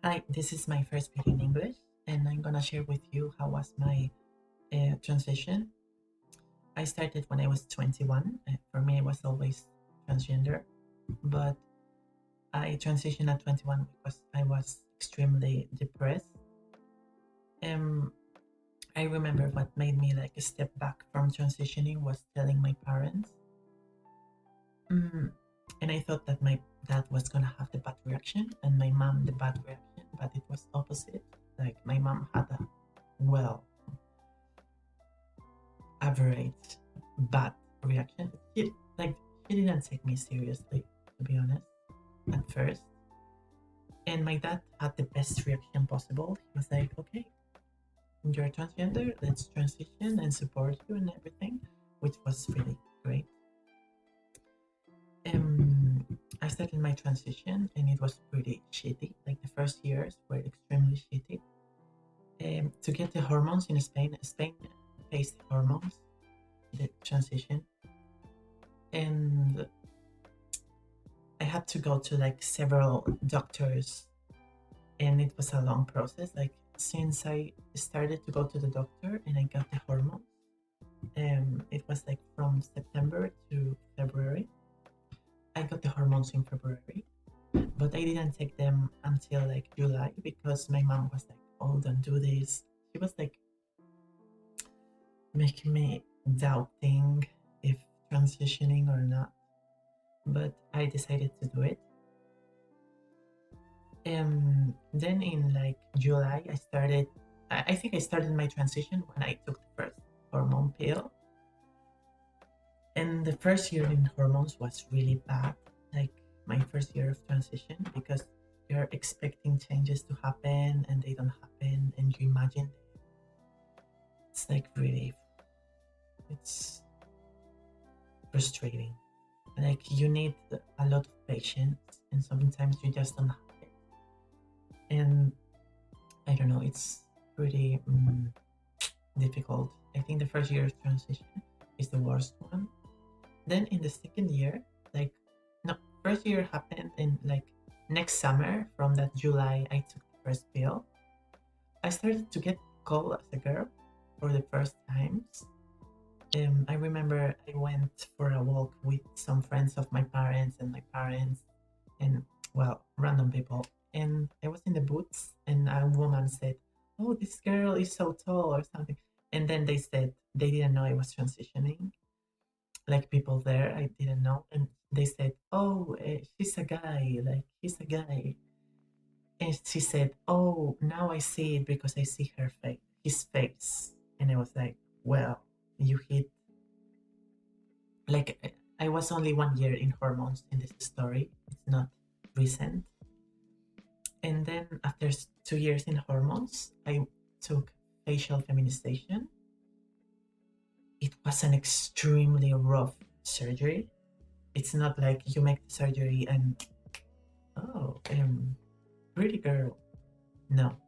Hi, this is my first video in English, and I'm gonna share with you how was my transition. I started when I was 21. For me, I was always transgender, but I transitioned at 21 because I was extremely depressed. Um, I remember what made me like a step back from transitioning was telling my parents. Mm, and I thought that my dad was gonna have the bad reaction and my mom the bad reaction, but it was opposite. Like my mom had a well average bad reaction. She didn't take me seriously, to be honest, at first. And my dad had the best reaction possible. He was like, "Okay, you're transgender. Let's transition and support you and everything," which was really great. Um, I started my transition and it was pretty shitty. Like the first years were extremely shitty. To get the hormones in Spain, Spain pays the hormones, the transition, and I had to go to like several doctors, and it was a long process. Like since I started to go to the doctor and I got the hormones, it was like from September to February. I got the hormones in February, but I didn't take them until like July because my mom was like, "Oh, don't do this." She was like making me doubting if transitioning or not, but I decided to do it. Then in like July, I started. I think I started my transition when I took the first hormone pill, and the first year in hormones was really bad. Like my first year of transition because you're expecting changes to happen and they don't happen, and you imagine it's like really, it's frustrating. Like you need a lot of patience, and sometimes you just don't have it. And I don't know, it's pretty difficult. I think the first year of transition is the worst one. Then in the second year, like no, first year happened in like next summer. From that July, I took the first pill. I started to get called as a girl for the first times. I remember I went for a walk with some friends of my parents and my parents, and well, random people. And I was in the boots, and a woman said, "Oh, this girl is so tall," or something. And then they said they didn't know I was transitioning. Like people there, I didn't know, and they said, "Oh, she's a guy. Like he's a guy." And she said, "Oh, now I see it because I see her face, his face." And I was like, "Well, you hit." Like I was only 1 year in hormones in this story. It's not recent. And then after 2 years in hormones, I took facial feminization. It was an extremely rough surgery. It's not like you make the surgery and oh, pretty girl. No,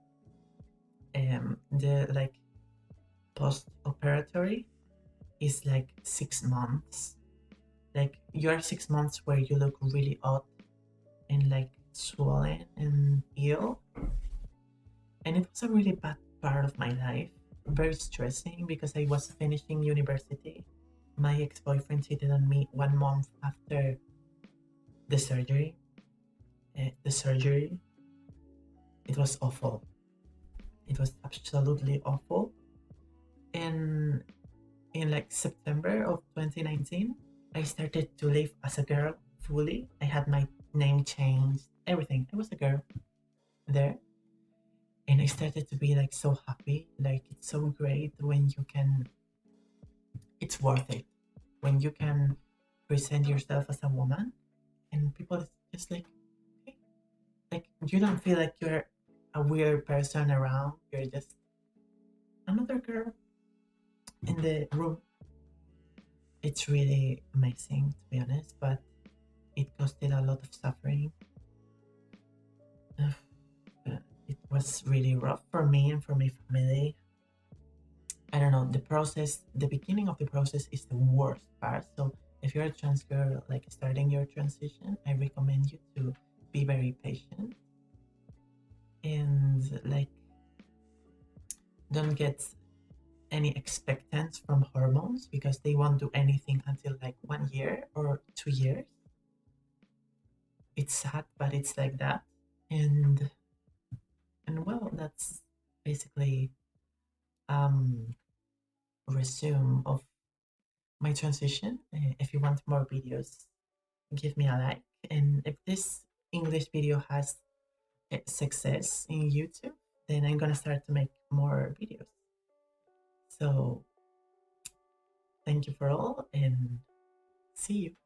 the like post-operatory is like 6 months. Like you are 6 months where you look really odd and like swollen and ill. And it was a really bad part of my life, very stressing because I was finishing university. My ex-boyfriend cheated on me 1 month after the surgery. The surgery, it was awful. It was absolutely awful. And in like September of 2019, I started to live as a girl fully. I had my name changed, everything. I was a girl there. And I started to be like so happy. Like it's so great when you can, it's worth it. When you can present yourself as a woman and people is just like, okay. Like you don't feel like you're a weird person around. You're just another girl in the room. It's really amazing to be honest, but it costed a lot of suffering. It was really rough for me and for my family. I don't know, the process, the beginning of the process is the worst part. So if you're a trans girl, like starting your transition, I recommend you to be very patient. and like don't get any expectance from hormones because they won't do anything until like 1 year or 2 years. It's sad, but it's like that. And well, that's basically resume of my transition. If you want more videos, give me a like. And if this English video has success in YouTube, then I'm gonna start to make more videos. So thank you for all and see you.